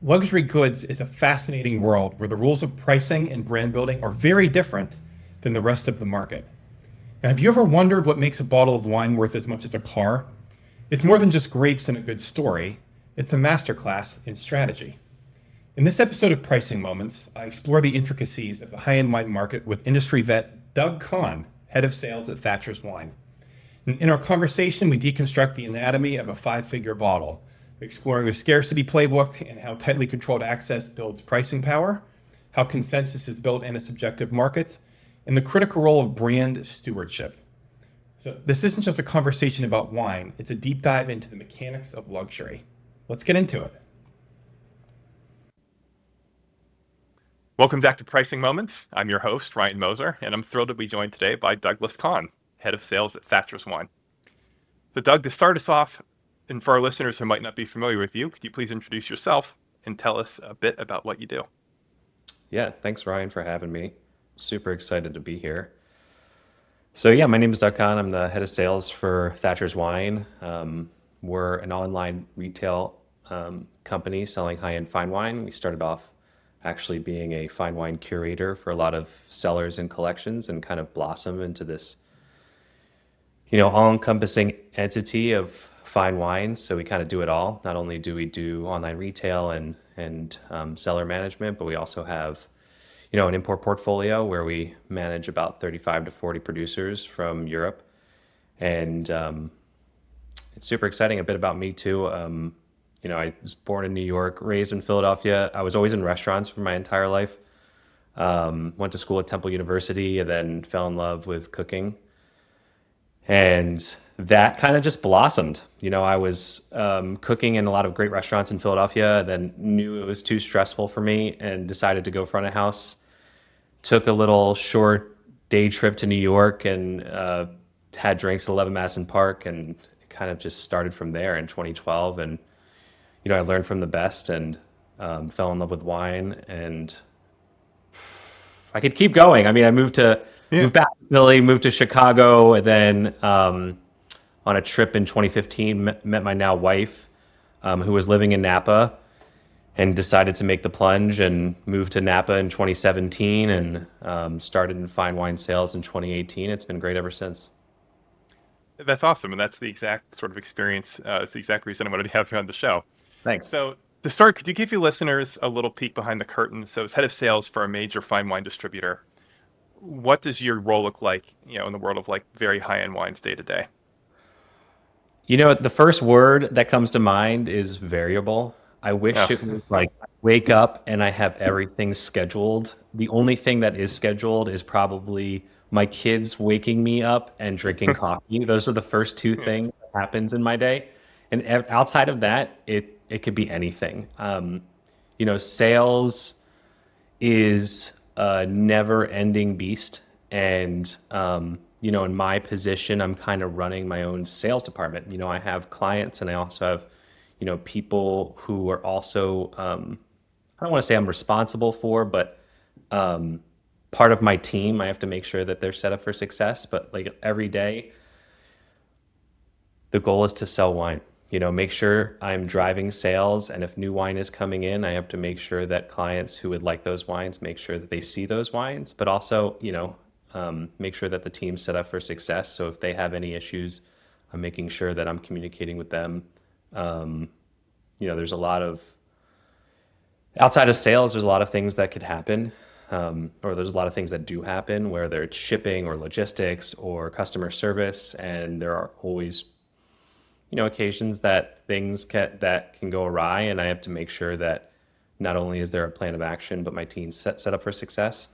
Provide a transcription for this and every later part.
Luxury goods is a fascinating world where the rules of pricing and brand building are very different than the rest of the market. Now, have you ever wondered what makes a bottle of wine worth as much as a car? It's more than just grapes and a good story, it's a masterclass in strategy. In this episode of Pricing Moments, I explore the intricacies of the high end wine market with industry vet Doug Kahn, head of sales at Thatcher's Wine. In our conversation, we deconstruct the anatomy of a five-figure bottle, exploring the scarcity playbook and how tightly controlled access builds pricing power, how consensus is built in a subjective market, and the critical role of brand stewardship. So this isn't just a conversation about wine, it's a deep dive into the mechanics of luxury. Let's get into it. Welcome back to Pricing Moments. I'm your host, Ryan Moser, and I'm thrilled to be joined today by Douglas Kahn, head of sales at Thatcher's Wine. So Doug, to start us off, and for our listeners who might not be familiar with you, could you please introduce yourself and tell us a bit about what you do? Yeah, thanks Ryan for having me. Super excited to be here. So yeah, my name is Doug Kahn. I'm the head of sales for Thatcher's Wine. We're an online retail company selling high-end fine wine. We started off actually being a fine wine curator for a lot of sellers and collections and kind of blossomed into this, all-encompassing entity of fine wines. So we kind of do it all. Not only do we do online retail and seller management, but we also have, an import portfolio where we manage about 35 to 40 producers from Europe. And it's super exciting. A bit about me too. I was born in New York, raised in Philadelphia. I was always in restaurants for my entire life. Went to school at Temple University and then fell in love with cooking. And that kind of just blossomed. I was cooking in a lot of great restaurants in Philadelphia, then knew it was too stressful for me and decided to go front of house. Took a little short day trip to New York and had drinks at 11 Madison Park, and it kind of just started from there in 2012. And, I learned from the best and fell in love with wine, and I could keep going. I mean, Yeah. moved back to Philly, moved to Chicago, and then on a trip in 2015, met my now wife, who was living in Napa, and decided to make the plunge and moved to Napa in 2017 and started in fine wine sales in 2018. It's been great ever since. That's awesome. And that's the exact sort of experience. It's the exact reason I wanted to have you on the show. Thanks. So, to start, could you give your listeners a little peek behind the curtain? So, as head of sales for a major fine wine distributor, what does your role look like, in the world of like very high end wines day to day? The first word that comes to mind is variable. I Oh, wish it was like I wake up and I have everything scheduled. The only thing that is scheduled is probably my kids waking me up and drinking coffee. Those are the first two yes. things that happens in my day. And outside of that, it could be anything. Sales is a never ending beast. And, in my position, I'm kind of running my own sales department. I have clients and I also have, people who are also, I don't want to say I'm responsible for, but part of my team. I have to make sure that they're set up for success. But like every day, the goal is to sell wine. Make sure I'm driving sales. And if new wine is coming in, I have to make sure that clients who would like those wines, make sure that they see those wines, but also, make sure that the team's set up for success. So if they have any issues, I'm making sure that I'm communicating with them. There's a lot of, outside of sales, there's a lot of things that could happen. Or there's a lot of things that do happen, whether it's shipping or logistics or customer service. And there are always occasions that that can go awry, and I have to make sure that not only is there a plan of action, but my team's set up for success.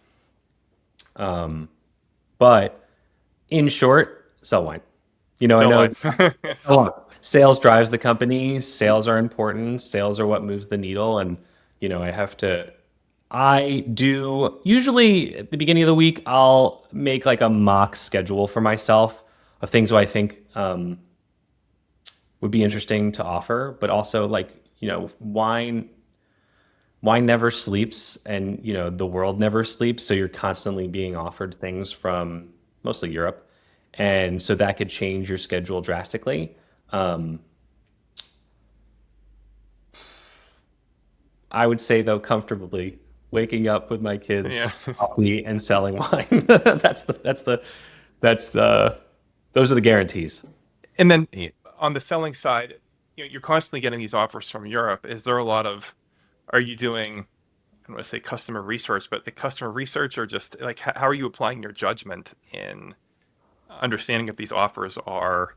But in short, sell wine. I Sell know wine. it's a lot. Sales drives the company. Sales are important. Sales are what moves the needle, and I do usually at the beginning of the week, I'll make like a mock schedule for myself of things that I think would be interesting to offer, but also like, wine never sleeps, and the world never sleeps, so you're constantly being offered things from mostly Europe, and so that could change your schedule drastically. I would say though comfortably waking up with my Yeah. kids coffee and selling wine. That's those are the guarantees. And then on the selling side, you're constantly getting these offers from Europe. Is there a lot of, are you doing, I don't want to say customer research, but the customer research, or just like how are you applying your judgment in understanding if these offers are,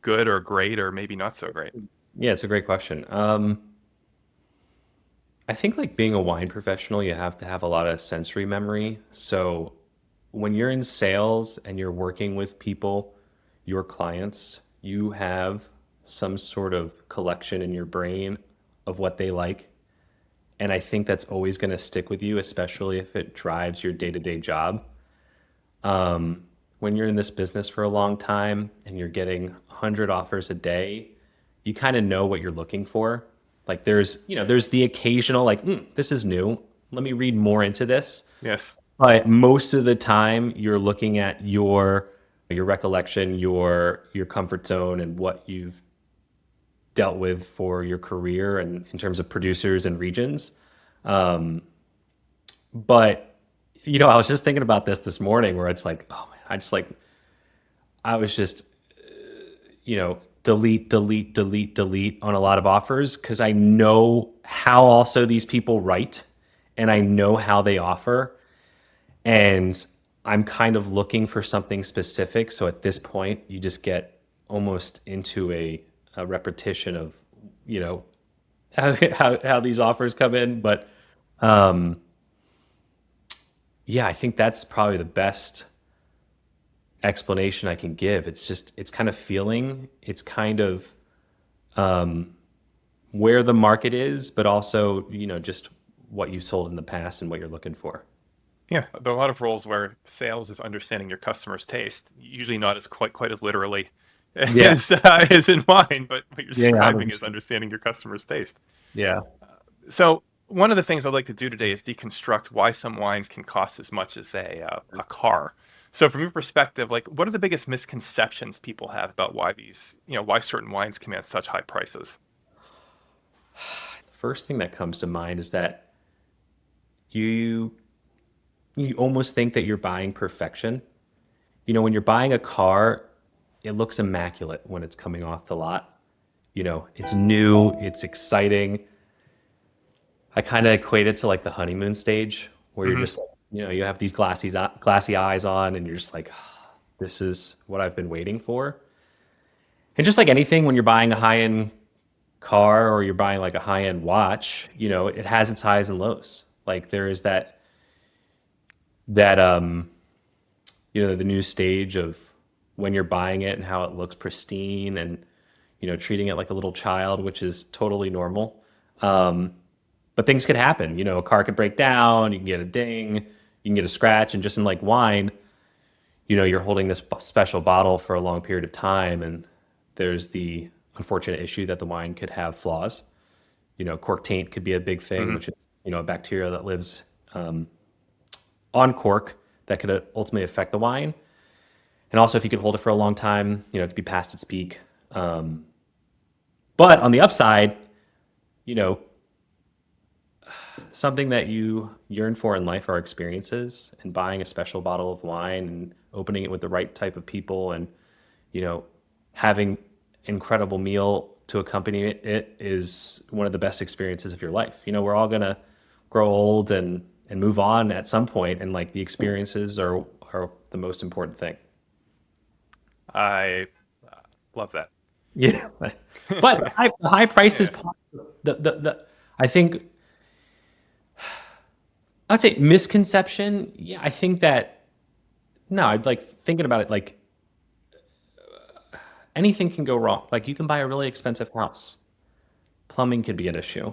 good or great or maybe not so great? Yeah, it's a great question. I think like being a wine professional, you have to have a lot of sensory memory. So when you're in sales and you're working with people, your clients, you have some sort of collection in your brain of what they like. And I think that's always going to stick with you, especially if it drives your day-to-day job. When you're in this business for a long time and you're getting 100 offers a day, you kind of know what you're looking for. Like there's the occasional like, this is new. Let me read more into this. Yes. But most of the time, you're looking at your recollection, your comfort zone, and what you've dealt with for your career, and in terms of producers and regions. But I was just thinking about this morning, where it's like, oh man, I was just delete, delete, delete, delete on a lot of offers because I know how also these people write, and I know how they offer. And I'm kind of looking for something specific. So at this point, you just get almost into a repetition of, how these offers come in. But yeah, I think that's probably the best explanation I can give. It's kind of feeling, it's kind of where the market is, but also, just what you've sold in the past and what you're looking for. Yeah, there are a lot of roles where sales is understanding your customer's taste. Usually not as quite as literally Yeah. as in wine, but what you're Yeah. describing is 100%. understanding your customer's taste. Yeah. So one of the things I'd like to do today is deconstruct why some wines can cost as much as a car. So from your perspective, like what are the biggest misconceptions people have about why why certain wines command such high prices? The first thing that comes to mind is that you you almost think that you're buying perfection. When you're buying a car, it looks immaculate when it's coming off the lot. It's new, it's exciting. I kind of equate it to like the honeymoon stage, where you're Hmm. just like, you have these glassy eyes on, and you're just like, "Ah, this is what I've been waiting for." And just like anything, when you're buying a high-end car or you're buying like a high-end watch, it has its highs and lows. Like there is that the new stage of when you're buying it and how it looks pristine, and treating it like a little child, which is totally normal. But things could happen. A car could break down, you can get a ding, you can get a scratch. And just in like wine, you're holding this special bottle for a long period of time, and there's the unfortunate issue that the wine could have flaws. Cork taint could be a big thing, Hmm. which is a bacteria that lives on cork that could ultimately affect the wine. And also, if you could hold it for a long time, it could be past its peak. But on the upside, you know, something that you yearn for in life are experiences, and buying a special bottle of wine and opening it with the right type of people, and you know, having incredible meal to accompany it is one of the best experiences of your life. We're all gonna grow old and move on at some point, and like the experiences are the most important thing. I love that. Yeah. But the high prices, Yeah. I think I'd say misconception. Yeah, I think that no, I'd like thinking about it like anything can go wrong. Like you can buy a really expensive house. Plumbing could be an issue.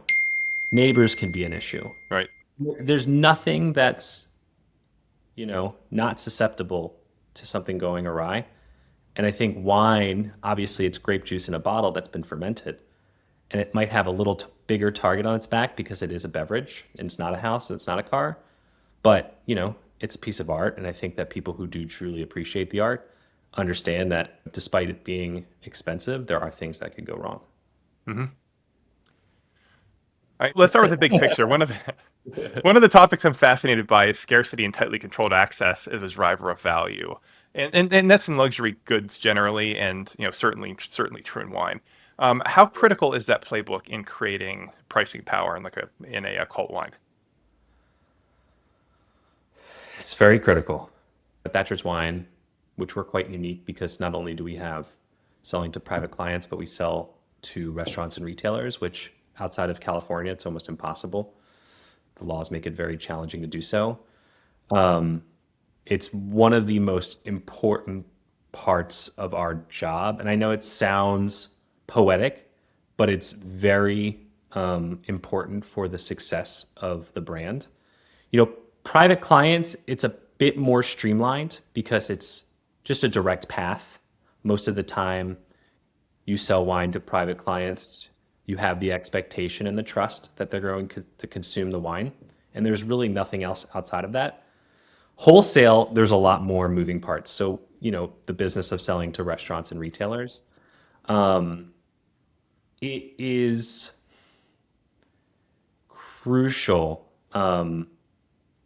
Neighbors can be an issue. Right. There's nothing that's, not susceptible to something going awry. And I think wine, obviously it's grape juice in a bottle that's been fermented. And it might have a little bigger target on its back because it is a beverage and it's not a house and it's not a car. But, it's a piece of art. And I think that people who do truly appreciate the art understand that despite it being expensive, there are things that could go wrong. Hmm. All right, let's start with the big picture. One of the topics I'm fascinated by is scarcity and tightly controlled access as a driver of value, and that's in luxury goods generally, and certainly true in wine. How critical is that playbook in creating pricing power in a cult wine? It's very critical. At Thatcher's Wine, which we're quite unique because not only do we have selling to private clients, but we sell to restaurants and retailers, which outside of California, it's almost impossible. The laws make it very challenging to do so. It's one of the most important parts of our job. And I know it sounds poetic, but it's very important for the success of the brand. You know, private clients, it's a bit more streamlined because it's just a direct path. Most of the time, you sell wine to private clients, you have the expectation and the trust that they're going to consume the wine. And there's really nothing else outside of that. Wholesale, there's a lot more moving parts. So, the business of selling to restaurants and retailers, it is crucial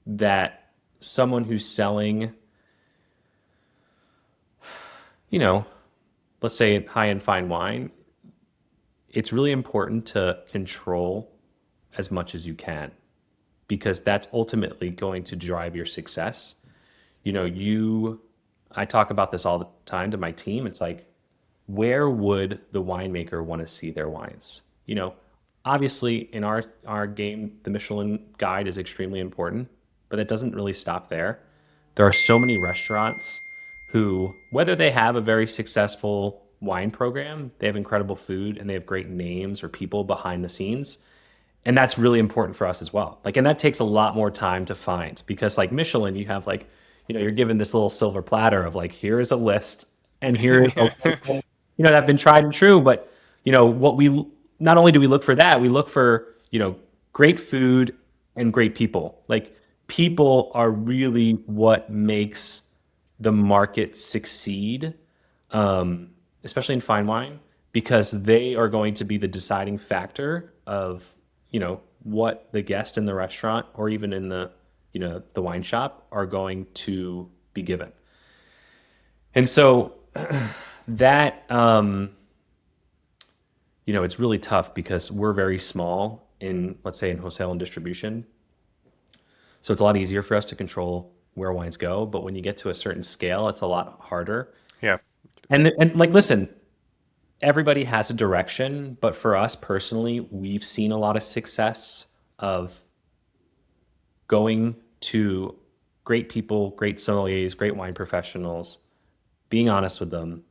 that someone who's selling, let's say high-end fine wine, it's really important to control as much as you can because that's ultimately going to drive your success. I talk about this all the time to my team. It's like, where would the winemaker want to see their wines? Obviously in our game, the Michelin guide is extremely important, but it doesn't really stop there. There are so many restaurants who, whether they have a very successful wine program, they have incredible food and they have great names or people behind the scenes. And that's really important for us as well. And that takes a lot more time to find because Michelin, you have you're given this little silver platter of here is a list and here is, that have been tried and true. But, not only do we look for that, we look for, great food and great people. People are really what makes the market succeed, especially in fine wine, because they are going to be the deciding factor of, what the guest in the restaurant or even in the wine shop are going to be given. And so that, it's really tough because we're very small in, let's say, in wholesale and distribution. So it's a lot easier for us to control where wines go. But when you get to a certain scale, it's a lot harder. Yeah. And listen, everybody has a direction, but for us personally, we've seen a lot of success of going to great people, great sommeliers, great wine professionals, being honest with them,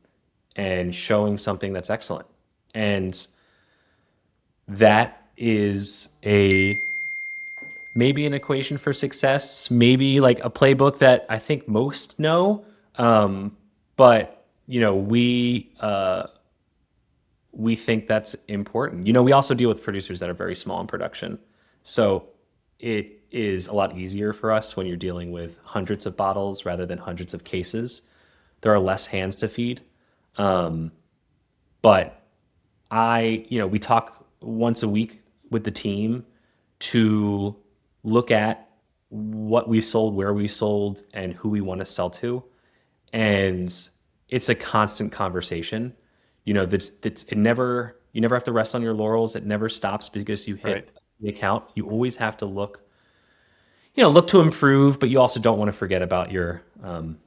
and showing something that's excellent. And that is maybe an equation for success, maybe a playbook that I think most know. But we think that's important. We also deal with producers that are very small in production. So it is a lot easier for us when you're dealing with hundreds of bottles rather than hundreds of cases. There are less hands to feed. But we talk once a week with the team to look at what we've sold, where we've sold, and who we want to sell to. And it's a constant conversation. You never have to rest on your laurels. It never stops because you hit the account. You always have to look to improve, but you also don't want to forget about your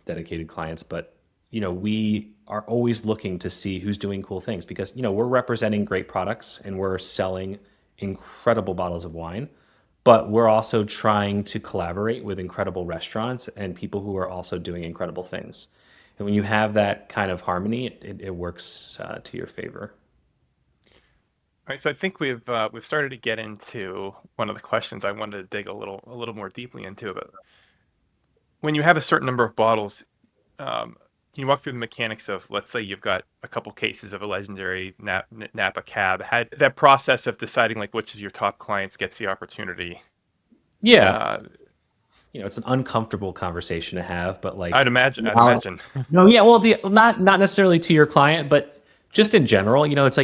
dedicated clients. But, we are always looking to see who's doing cool things because, we're representing great products and we're selling incredible bottles of wine, but we're also trying to collaborate with incredible restaurants and people who are also doing incredible things. And when you have that kind of harmony, it works to your favor. All right, so I think we've started to get into one of the questions I wanted to dig a little more deeply into. But when you have a certain number of bottles, can you walk through the mechanics of, let's say you've got a couple cases of a legendary Napa Cab, had that process of deciding which of your top clients gets the opportunity? Yeah. It's an uncomfortable conversation to have, but I'd imagine. No, yeah, well, not necessarily to your client, but just in general, it's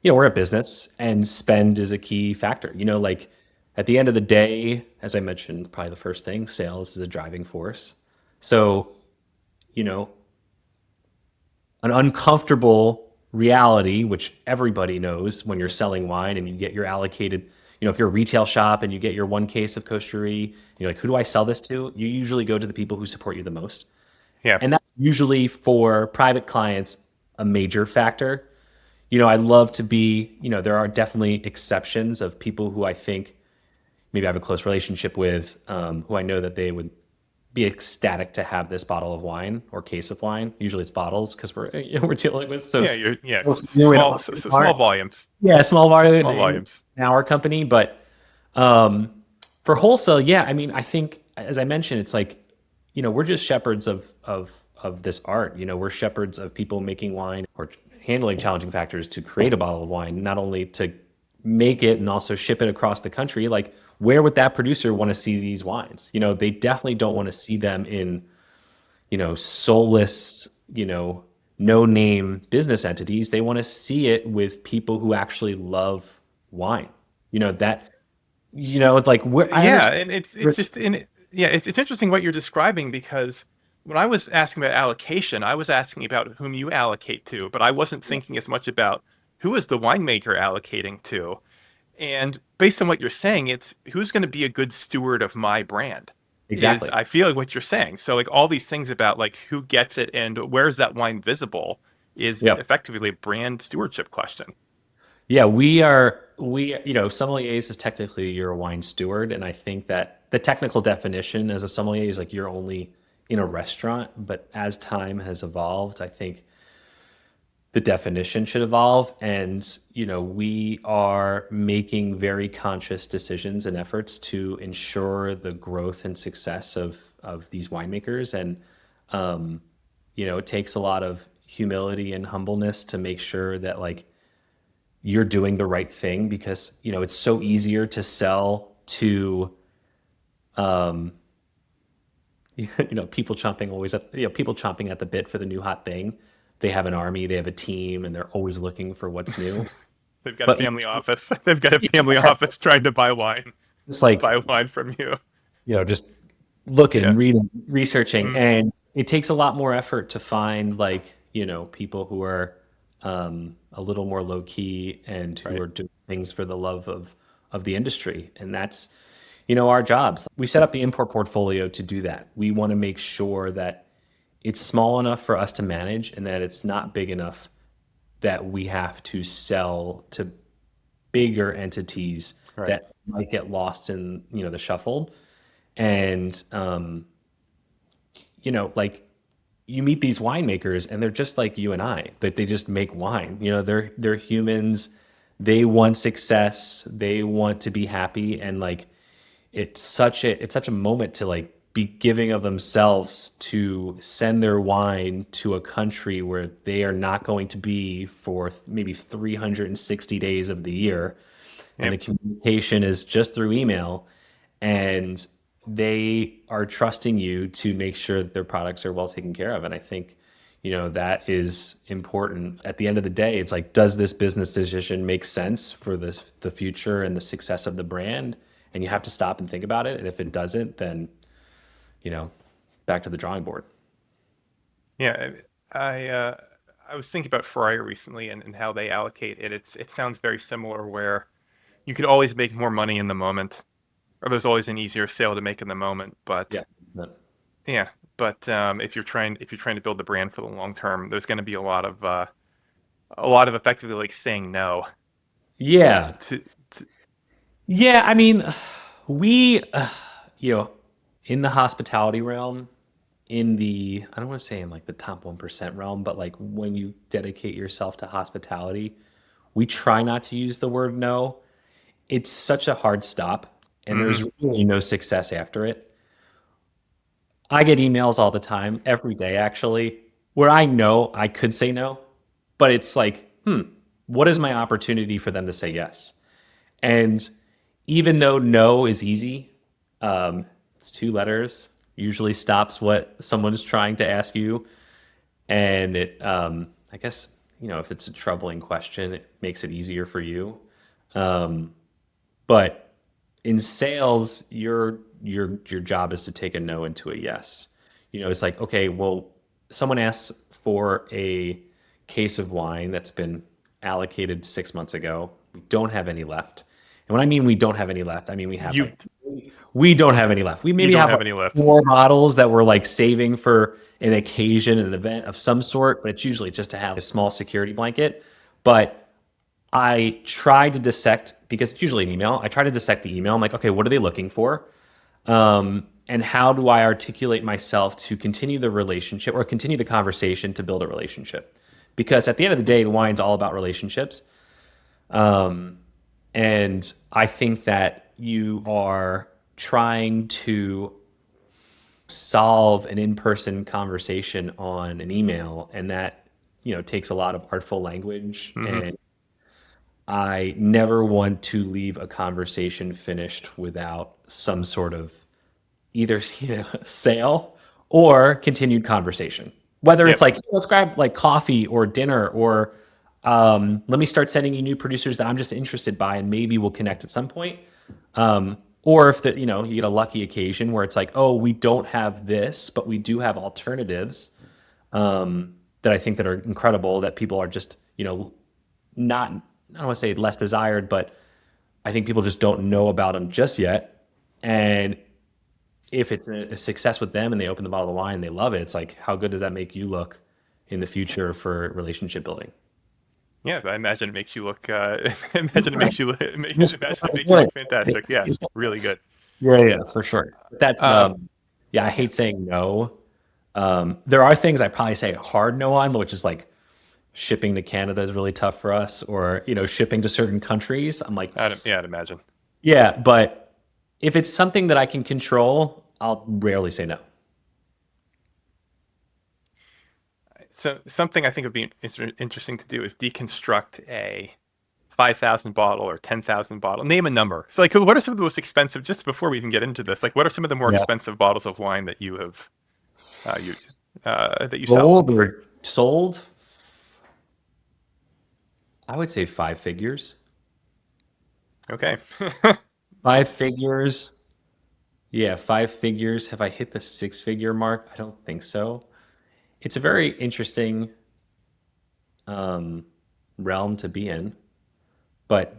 we're a business and spend is a key factor. Like at the end of the day, as I mentioned, probably the first thing, sales is a driving force. So, you know, an uncomfortable reality, which everybody knows when you're selling wine and you get your allocated, if you're a retail shop and you get your one case of Costerie, you're like, who do I sell this to? You usually go to the people who support you the most. Yeah. And that's usually for private clients a major factor. I love to be, there are definitely exceptions of people who I think maybe I have a close relationship with, who I know that they would be ecstatic to have this bottle of wine or case of wine. Usually it's bottles because we're dealing with Yeah. small Small volumes. yeah, small volume Small volumes. in our company. But um, for wholesale, yeah, I mean, I think as I mentioned, it's like, we're just shepherds of this art. We're shepherds of people making wine or handling challenging factors to create a bottle of wine, not only to make it and also ship it across the country. Like, where would that producer want to see these wines? They definitely don't want to see them in, soulless, no name business entities. They want to see it with people who actually love wine. That, it's like where I Yeah, understand. and it's just in yeah, it's interesting what you're describing because when I was asking about allocation, I was asking about whom you allocate to, but I wasn't thinking as much about who is the winemaker allocating to. And based on what you're saying, it's who's going to be a good steward of my brand is Exactly. I feel like what you're saying. So like all these things about like who gets it and where's that wine visible is Yep. effectively a brand stewardship question. Yeah, sommeliers is technically you're a wine steward, and I think that the technical definition as a sommelier is like you're only in a restaurant, but as time has evolved, I think the definition should evolve, and we are making very conscious decisions and efforts to ensure the growth and success of these winemakers. And it takes a lot of humility and humbleness to make sure that like you're doing the right thing, because it's so easier to sell to um people chomping always at people chomping at the bit for the new hot thing. They have an army, they have a team, and they're always looking for what's new. They've got a But family office. They've got a family office trying to it's like, buy wine from you. just looking, Yeah. reading, researching, Mm, and it takes a lot more effort to find like people who are a little more low key and who right. are doing things for the love of the industry, and that's our jobs. We set up the import portfolio to do that. We want to make sure that it's small enough for us to manage and that it's not big enough that we have to sell to bigger entities Right. that might get lost in the shuffle. And like you meet these winemakers and they're just like you and I, but they just make wine. They're humans. They want success. They want to be happy, and like it's such a moment to like be giving of themselves to send their wine to a country where they are not going to be for maybe 360 days of the year, and the Yep. communication is just through email, and they are trusting you to make sure that their products are well taken care of. And I think that is important. At the end of the day, it's like, does this business decision make sense for the future and the success of the brand? And you have to stop and think about it. And if it doesn't, then you know back to the drawing board. Yeah. I was thinking about Fryer recently and how they allocate it. It sounds very similar where you could always make more money in the moment, or there's always an easier sale to make in the moment. Yeah. But yeah, but if you're trying to build the brand for the long term, there's going to be a lot of effectively like saying no Yeah. to Yeah. I mean, we, you know, in the hospitality realm, I don't want to say in like the top 1% realm, but like when you dedicate yourself to hospitality, we try not to use the word no. It's such a hard stop, and hmm there's really no success after it. I get emails all the time, every day actually, where I know I could say no, but it's like, what is my opportunity for them to say yes? And even though no is easy, it's two letters, usually stops what someone is trying to ask you. And I guess if it's a troubling question, it makes it easier for you. But in sales, your job is to take a no into a yes. It's like, okay, well, someone asks for a case of wine that's been allocated 6 months ago. We don't have any left. And when I mean we don't have any left, I mean You we don't have any left. We maybe don't have have like any left. 4 bottles that we're like saving for an occasion, an event of some sort, but it's usually just to have a small security blanket. But I try to dissect, because it's usually an email. I try to dissect the email. I'm like, okay, what are they looking for? And how do I articulate myself to continue the relationship or continue the conversation to build a relationship? Because at the end of the day, the wine's all about relationships. And I think that you are trying to solve an in-person conversation on an email, and that takes a lot of artful language. And I never want to leave a conversation finished without some sort of either sale or continued conversation. Whether it's Yep. like, let's grab like coffee or dinner, or let me start sending you new producers that I'm just interested by, and maybe we'll connect at some point. Or if you get a lucky occasion where it's like, oh, we don't have this, but we do have alternatives that I think that are incredible, that people are just not, I don't want to say less desired, but I think people just don't know about them just yet. And if it's a success with them and they open the bottle of wine and they love it, it's like, how good does that make you look in the future for relationship building? Yeah, I imagine it makes you look. Imagine it makes you look. Imagine it makes you look fantastic. Yeah, really good. Yeah, for sure. That's Um, yeah, I hate saying no. There are things I probably say a hard no on, which is like shipping to Canada is really tough for us, or shipping to certain countries. I'm like, I'd imagine. yeah, but if it's something that I can control, I'll rarely say no. So something I think would be interesting to do is deconstruct a 5,000 bottle or 10,000 bottle. Name a number. So, like, what are some of the most expensive? Just before we even get into this, like, what are some of the more Yeah. expensive bottles of wine that you have, that you sell? Sold or sold? I would say 5 figures. Okay. 5 figures. Yeah, 5 figures. Have I hit the 6 figure mark? I don't think so. It's a very interesting realm to be in, but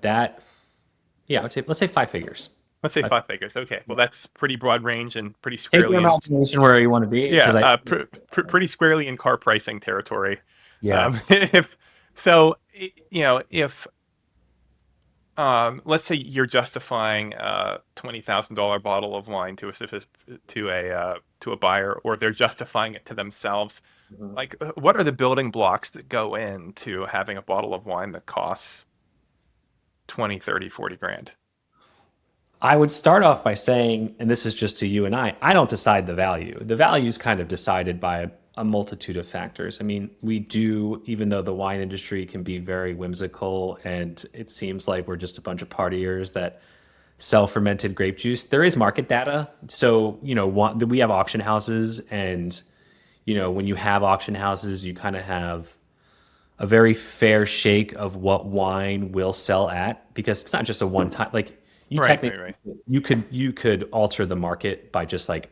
yeah, I would say, let's say 5 figures. Let's say 5 figures. Okay. Well, that's pretty broad range and pretty Take squarely your in, imagination where you want to be, because yeah, pretty squarely in car pricing territory. yeah. If so, if let's say you're justifying a $20,000 bottle of wine to a buyer, or they're justifying it to themselves. Mhm. Like, what are the building blocks that go into having a bottle of wine that costs 20, 30, 40 grand? I would start off by saying, and this is just to you and I don't decide the value. The value is kind of decided by a multitude of factors. I mean, we do, even though the wine industry can be very whimsical and it seems like we're just a bunch of partiers that sell fermented grape juice, there is market data. So, we have auction houses, and, when you have auction houses, you kind of have a very fair shake of what wine will sell at, because it's not just a one time, like, Right. you could alter the market by just like,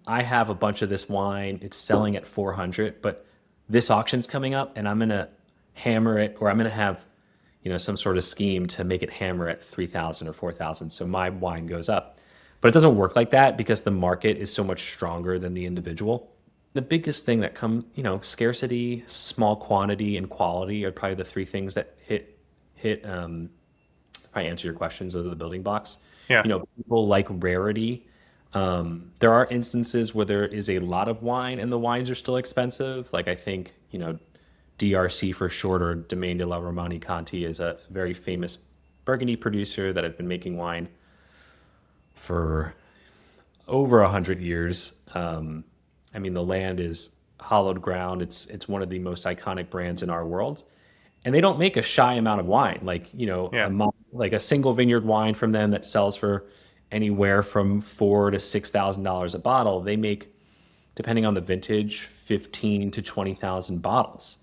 I have a bunch of this wine, it's selling at 400, but this auction's coming up and I'm going to hammer it, or I'm going to have, some sort of scheme to make it hammer at 3,000 or 4,000. So my wine goes up. But it doesn't work like that, because the market is so much stronger than the individual. The biggest thing that scarcity, small quantity, and quality are probably the three things that probably answer your questions. Those are the building blocks. Yeah. People like rarity. There are instances where there is a lot of wine and the wines are still expensive. Like, I think, DRC for short, or Domaine de la Romani Conti, is a very famous Burgundy producer that have been making wine for over 100 years. I mean, the land is hollowed ground. It's one of the most iconic brands in our world, and they don't make a shy amount of wine. Like, Yeah. like a single vineyard wine from them that sells for anywhere from $4,000 to $6,000 a bottle. They make, depending on the vintage, 15 to 20,000 bottles.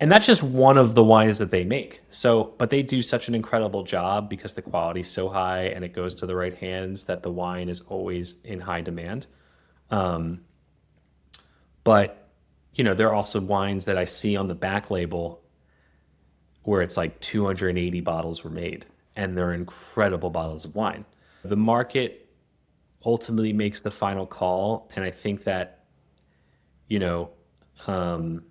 And that's just one of the wines that they make. So, but they do such an incredible job because the quality is so high and it goes to the right hands that the wine is always in high demand. But, there are also wines that I see on the back label where it's like 280 bottles were made, and they're incredible bottles of wine. The market ultimately makes the final call, and I think that, you know, um,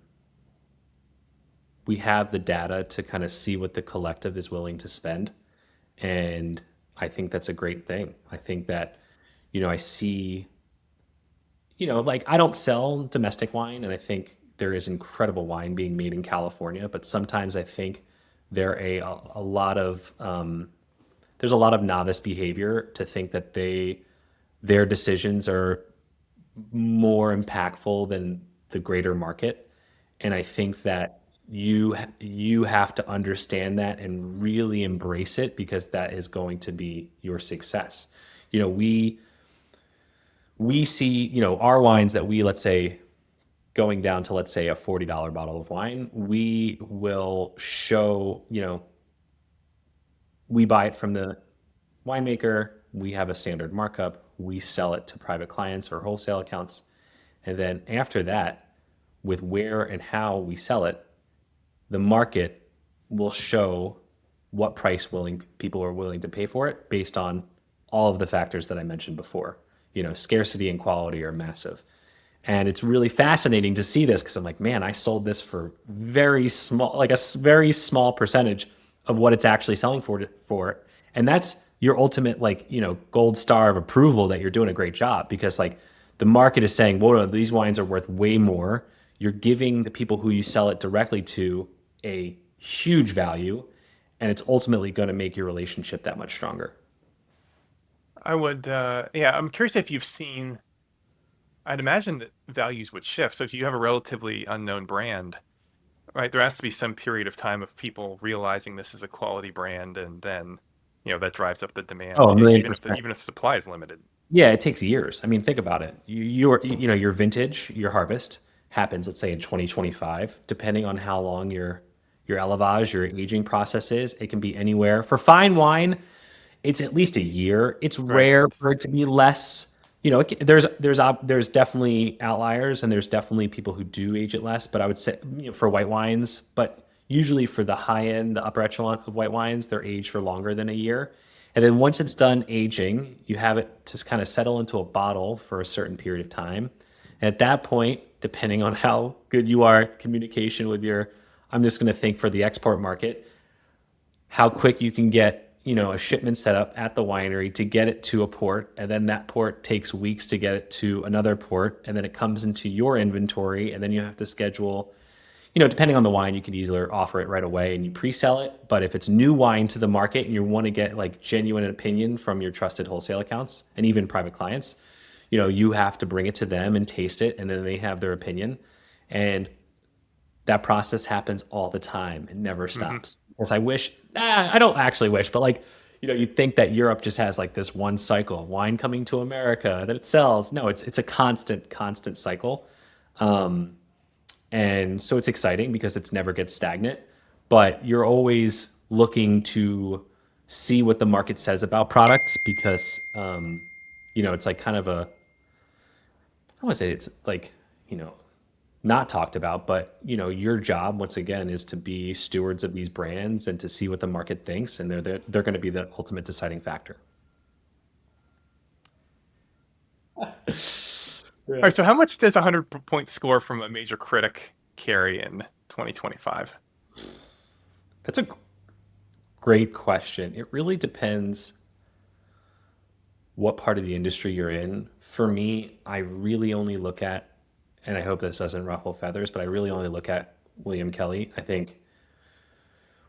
we have the data to kind of see what the collective is willing to spend, and I think that's a great thing. I think that, I see, like I don't sell domestic wine, and I think there is incredible wine being made in California, but sometimes I think there a lot of there's a lot of novice behavior to think that their decisions are more impactful than the greater market, and I think that you have to understand that and really embrace it because that is going to be your success. You know, we see, our wines that we, let's say, going down to, let's say, a $40 bottle of wine, we will show, we buy it from the winemaker, we have a standard markup, we sell it to private clients or wholesale accounts. And then after that, with where and how we sell it, the market will show what price people are willing to pay for it based on all of the factors that I mentioned before. Scarcity and quality are massive. And it's really fascinating to see this because I'm like, man, I sold this for very small, like very small percentage of what it's actually selling for. And that's your ultimate, gold star of approval that you're doing a great job because the market is saying, whoa, these wines are worth way more. You're giving the people who you sell it directly to a huge value, and it's ultimately going to make your relationship that much stronger. I would, yeah, I'm curious if you've seen, I'd imagine that values would shift. So if you have a relatively unknown brand, right, there has to be some period of time of people realizing this is a quality brand, and then, that drives up the demand, Oh, a million even if percent. even if supply is limited. Yeah, it takes years. I mean, think about it. Your vintage, your harvest happens, let's say in 2025, depending on how long your élevage, your aging process is. It can be anywhere. For fine wine, it's at least a year. It's Right. rare for it to be less. There's definitely outliers, and there's definitely people who do age it less. But I would say, for white wines, but usually for the high end, the upper echelon of white wines, they're aged for longer than a year. And then once it's done aging, you have it to kind of settle into a bottle for a certain period of time. And at that point, depending on how good you are at communication with I'm just going to think for the export market, how quick you can get, a shipment set up at the winery to get it to a port. And then that port takes weeks to get it to another port. And then it comes into your inventory. And then you have to schedule, depending on the wine, you can either offer it right away and you pre-sell it. But if it's new wine to the market and you want to get genuine opinion from your trusted wholesale accounts and even private clients, you have to bring it to them and taste it. And then they have their opinion. And that process happens all the time. It never stops. As I don't actually wish, but you'd think that Europe just has this one cycle of wine coming to America that it sells. No, it's a constant cycle. And so it's exciting because it's never gets stagnant, but you're always looking to see what the market says about products because, it's kind of I want to say it's not talked about, but your job once again is to be stewards of these brands and to see what the market thinks, and they're going to be the ultimate deciding factor. All right. So how much does a 100-point score from a major critic carry in 2025? That's a great question. It really depends what part of the industry you're in. For me, I really only look at, and I hope this doesn't ruffle feathers, but I really only look at William Kelly. I think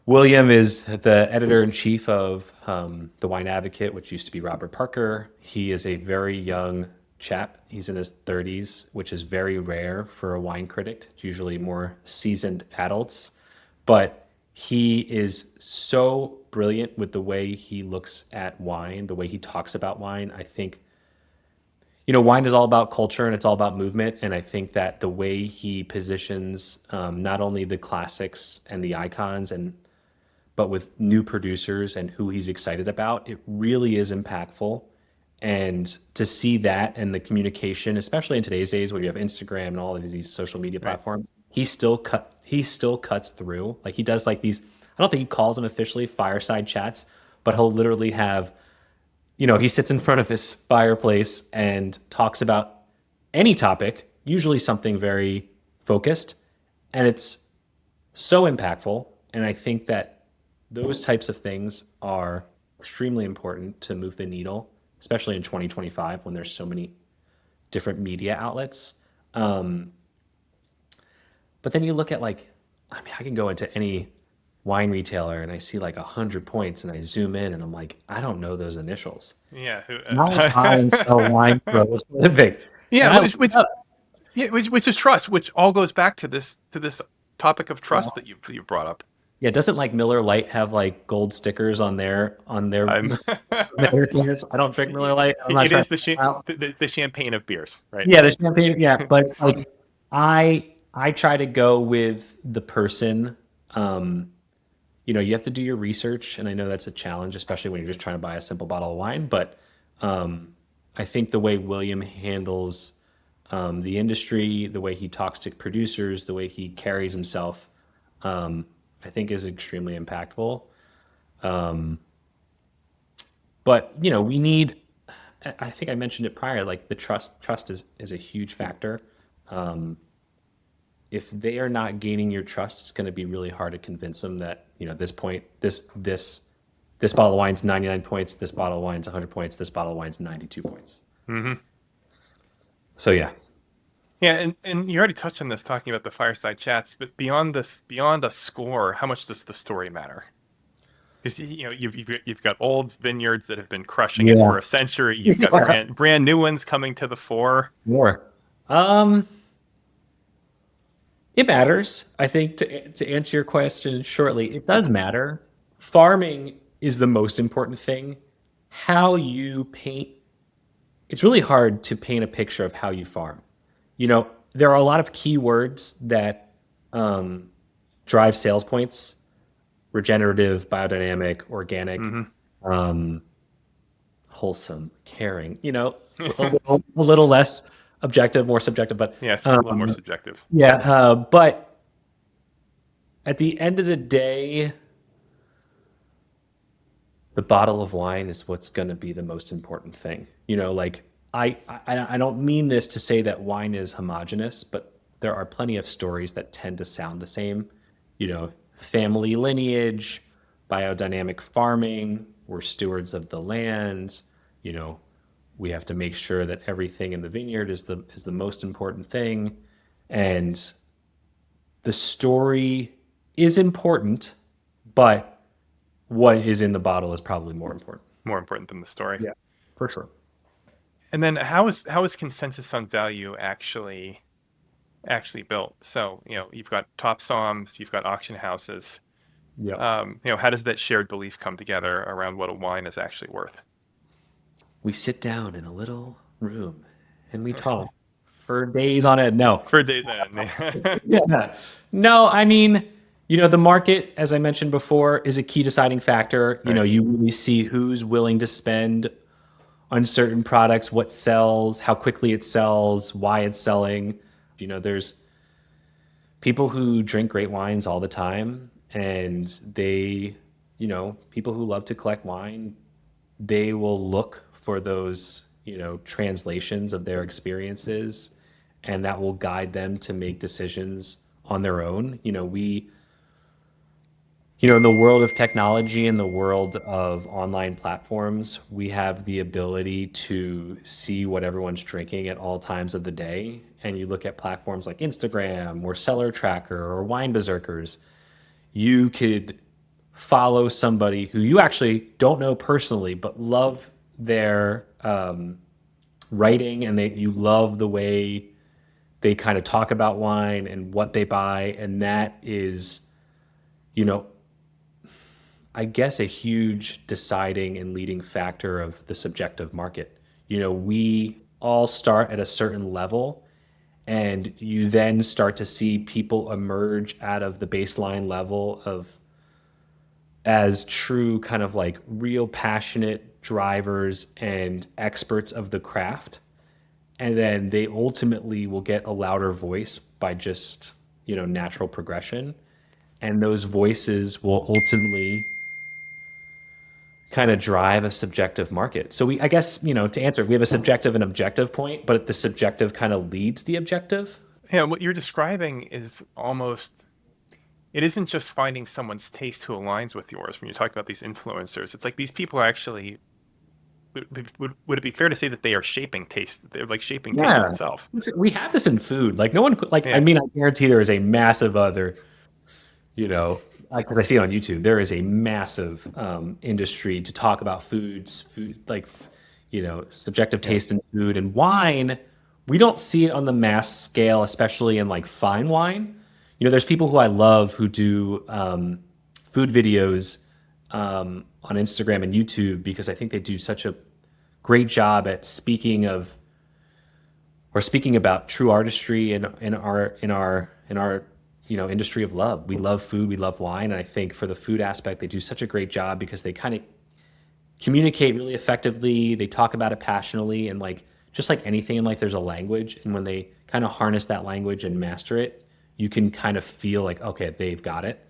William is the editor-in-chief of The Wine Advocate, which used to be Robert Parker. He is a very young chap. He's in his 30s, which is very rare for a wine critic. It's usually more seasoned adults. But he is so brilliant with the way he looks at wine, the way he talks about wine. I think, wine is all about culture and it's all about movement. And I think that the way he positions not only the classics and the icons, but with new producers and who he's excited about, it really is impactful. And to see that and the communication, especially in today's days where you have Instagram and all of these social media platforms, he still cuts through. Like he does like these, I don't think he calls them officially fireside chats, but he'll literally have, he sits in front of his fireplace and talks about any topic, usually something very focused, and it's so impactful. And I think that those types of things are extremely important to move the needle, especially in 2025 when there's so many different media outlets. But then you look at I can go into any wine retailer and I see 100 points and I zoom in and I'm like, I don't know those initials. Yeah. Not buy and sell wine for a living. Yeah, which is trust, which all goes back to this topic of trust that you brought up. Yeah, doesn't Miller Lite have gold stickers on their their cans? I don't drink Miller Lite. It is the champagne of beers, right? Yeah, the champagne. Yeah, but I try to go with the person. You have to do your research, and I know that's a challenge, especially when you're just trying to buy a simple bottle of wine. But I think the way William handles the industry, the way he talks to producers, the way he carries himself, I think is extremely impactful. But we need. I think I mentioned it prior. The trust is a huge factor. If they are not gaining your trust, it's going to be really hard to convince them that this bottle of wine's 99 points, this bottle of wine's 100 points, this bottle of wine's 92 points. Mm-hmm. So yeah. Yeah, and you already touched on this talking about the fireside chats, but beyond a score, how much does the story matter? Because you've got old vineyards that have been crushing it for a century. You've got brand new ones coming to the fore. More. It matters. I think to answer your question shortly, it does matter. Farming is the most important thing. How you paint, it's really hard to paint a picture of how you farm. There are a lot of keywords that drive sales points: regenerative, biodynamic, organic, wholesome, caring. A little less objective, more subjective, but yes, a little more subjective. Yeah, but at the end of the day, the bottle of wine is what's going to be the most important thing. I don't mean this to say that wine is homogenous, but there are plenty of stories that tend to sound the same. Family lineage, biodynamic farming, we're stewards of the land. We have to make sure that everything in the vineyard is the most important thing. And the story is important, but what is in the bottle is probably more important. More important than the story. Yeah, for sure. And then how is consensus on value actually built? So, you've got top somms, you've got auction houses. Yeah. How does that shared belief come together around what a wine is actually worth? We sit down in a little room and we talk for days on end. No. For days on end. Yeah. No, I mean, the market, as I mentioned before, is a key deciding factor. Right. You really see who's willing to spend on certain products, what sells, how quickly it sells, why it's selling. There's people who drink great wines all the time, and they, people who love to collect wine, they will look for those, translations of their experiences, and that will guide them to make decisions on their own. In the world of technology, in the world of online platforms, we have the ability to see what everyone's drinking at all times of the day. And you look at platforms like Instagram or Cellar Tracker or Wine Berserkers, you could follow somebody who you actually don't know personally, but love their writing, and you love the way they kind of talk about wine and what they buy. And that is, I guess, a huge deciding and leading factor of the subjective market. We all start at a certain level, and you then start to see people emerge out of the baseline level of as true kind of like real passionate drivers and experts of the craft, and then they ultimately will get a louder voice by just natural progression, and those voices will ultimately kind of drive a subjective market. So I guess, to answer, we have a subjective and objective point, but the subjective kind of leads the objective. Yeah, what you're describing is almost, it isn't just finding someone's taste who aligns with yours when you talk about these influencers. It's like these people are actually, would it be fair to say that they are shaping taste? They're like shaping taste Yeah. itself. We have this in food. Like no one, I Yeah. mean, I guarantee there is a massive other, because I see it on YouTube, there is a massive industry to talk about food, like, subjective taste in food and wine. We don't see it on the mass scale, especially in like fine wine. There's people who I love who do food videos on Instagram and YouTube because I think they do such a great job at speaking about true artistry in our industry of love. We love food, we love wine, and I think for the food aspect, they do such a great job because they kind of communicate really effectively. They talk about it passionately, and like just like anything in life, there's a language, and when they kind of harness that language and master it, you can kind of feel like, okay, they've got it.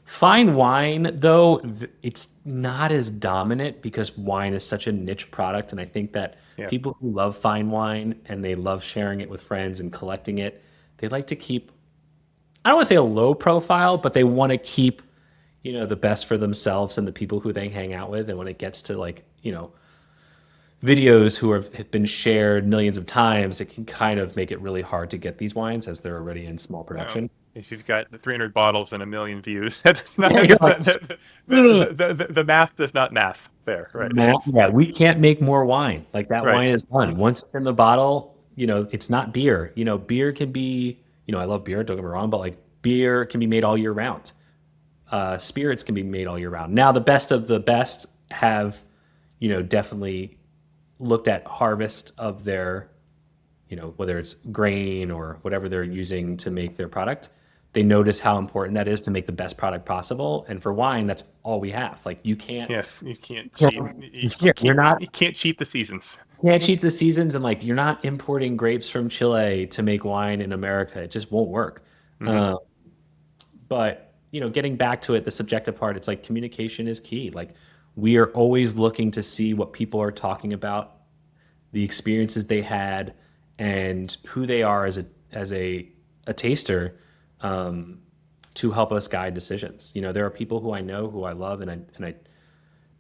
Fine wine, though, it's not as dominant because wine is such a niche product, and I think that Yeah. people who love fine wine and they love sharing it with friends and collecting it, they like to keep, I don't want to say a low profile, but they want to keep, the best for themselves and the people who they hang out with. And when it gets to like, videos who have been shared millions of times, it can kind of make it really hard to get these wines as they're already in small production. If you've got the 300 bottles and 1 million views, that's not Yeah, you're like, the math does not math there, right? Yeah, we can't make more wine. Like that Right. wine is done. Once it's in the bottle, it's not beer. Beer can be, I love beer, don't get me wrong, but like beer can be made all year round. Spirits can be made all year round. Now, the best of the best have, definitely looked at harvest of their, whether it's grain or whatever they're using to make their product. They notice how important that is to make the best product possible. And for wine, that's all we have. Like you can't, Yes, you can't cheat. you're not, You can't cheat the seasons. can't cheat the seasons, and like you're not importing grapes from Chile to make wine in America. It just won't work. Mhm. But getting back to it, the subjective part, it's like communication is key. Like we are always looking to see what people are talking about, the experiences they had, and who they are as a taster, to help us guide decisions. There are people who I know, who I love, and I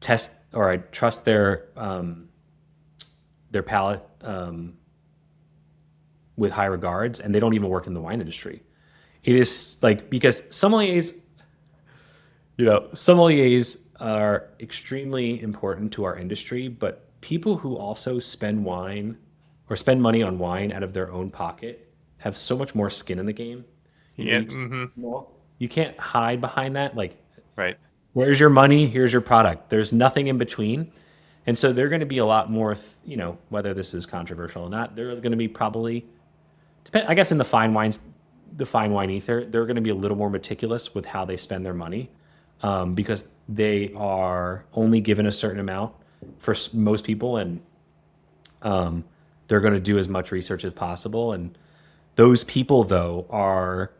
test or I trust their palate with high regards, and they don't even work in the wine industry. It is like because sommeliers are extremely important to our industry, but people who also spend wine or spend money on wine out of their own pocket have so much more skin in the game. Yeah. You can't hide behind that. Like, Right. where's your money? Here's your product. There's nothing in between. And so they're going to be a lot more, whether this is controversial or not, they're going to be probably, I guess in the fine wine ether, they're going to be a little more meticulous with how they spend their money, because they are only given a certain amount for most people, and they're going to do as much research as possible. And those people, though, are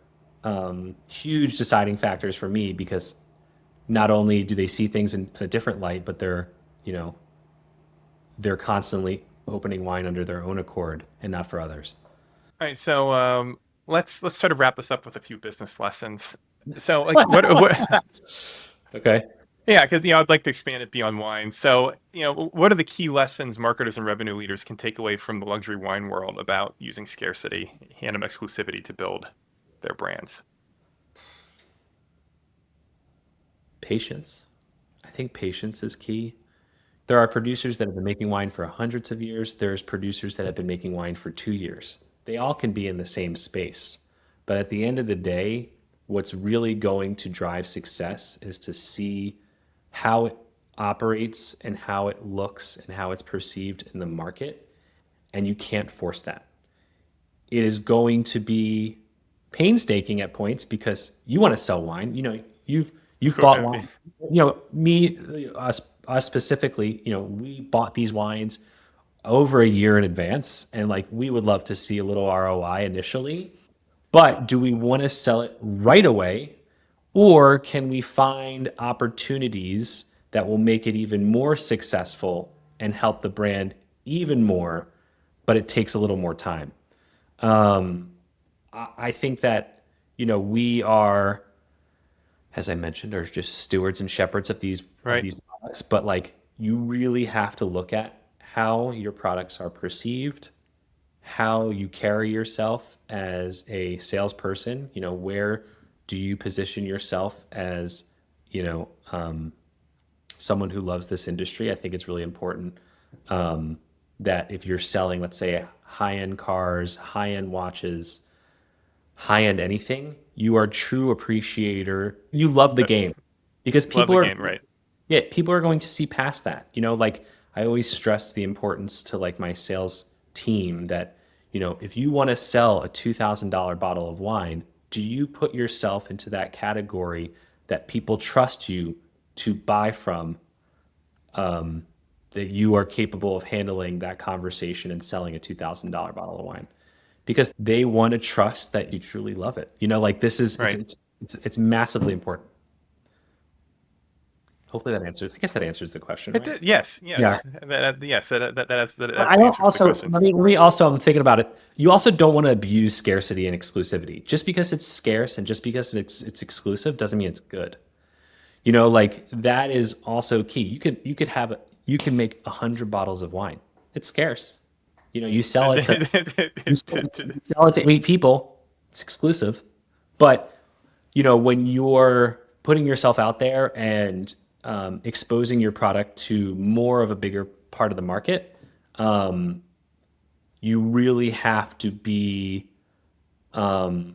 huge deciding factors for me because not only do they see things in a different light, but they're constantly opening wine under their own accord and not for others. All right. So let's try to wrap this up with a few business lessons. So like what Okay. yeah, because I'd like to expand it beyond wine. So, what are the key lessons marketers and revenue leaders can take away from the luxury wine world about using scarcity and exclusivity to build their brands? Patience. I think patience is key. There are producers that have been making wine for hundreds of years. There's producers that have been making wine for 2 years. They all can be in the same space. But at the end of the day, what's really going to drive success is to see how it operates and how it looks and how it's perceived in the market, and you can't force that. It is going to be painstaking at points because you want to sell wine. You've bought wine. Us specifically, we bought these wines over a year in advance, and like we would love to see a little ROI initially, but do we want to sell it right away, or can we find opportunities that will make it even more successful and help the brand even more, but it takes a little more time? I think that, we are, as I mentioned, are just stewards and shepherds of these products, but like you really have to look at how your products are perceived, how you carry yourself as a salesperson. Where do you position yourself as, someone who loves this industry? I think it's really important that if you're selling, let's say, high-end cars, high-end watches, high-end anything, you are a true appreciator. You love the game because people are going to see past that. Like I always stress the importance to like my sales team that, if you want to sell a $2,000 bottle of wine, do you put yourself into that category that people trust you to buy from, that you are capable of handling that conversation and selling a $2,000 bottle of wine? Because they want to trust that you truly love it. Like this is, it's massively important. Hopefully that answers, I guess that answers the question. Right? Yes. Yeah. That I don't also, let me also, I'm thinking about it. You also don't want to abuse scarcity and exclusivity. Just because it's scarce and just because it's exclusive doesn't mean it's good. Like that is also key. You can make 100 bottles of wine. It's scarce. You sell it to 8 people. It's exclusive. But, when you're putting yourself out there and exposing your product to more of a bigger part of the market, you really have to be, you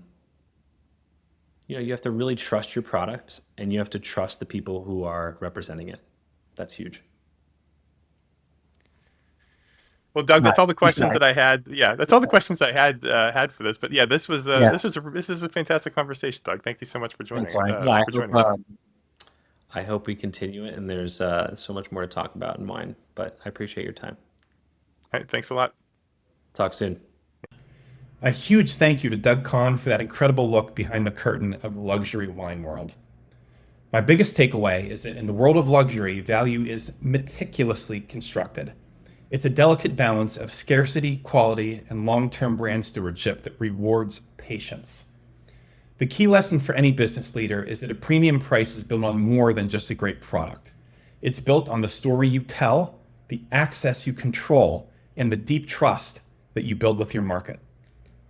have to really trust your product and you have to trust the people who are representing it. That's huge. Well, Doug, that's all the questions that I had. Yeah, that's all the questions I had for this. But yeah, this is a fantastic conversation, Doug. Thank you so much for joining. I hope we continue it, and there's so much more to talk about in wine. But I appreciate your time. All right, thanks a lot. Talk soon. A huge thank you to Doug Kahn for that incredible look behind the curtain of the luxury wine world. My biggest takeaway is that in the world of luxury, value is meticulously constructed. It's a delicate balance of scarcity, quality, and long-term brand stewardship that rewards patience. The key lesson for any business leader is that a premium price is built on more than just a great product. It's built on the story you tell, the access you control, and the deep trust that you build with your market.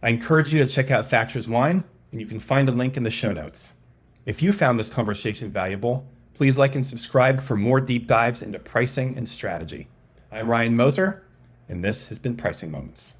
I encourage you to check out Thatcher's wine, and you can find a link in the show notes. If you found this conversation valuable, please like and subscribe for more deep dives into pricing and strategy. I'm Ryan Moser, and this has been Pricing Moments.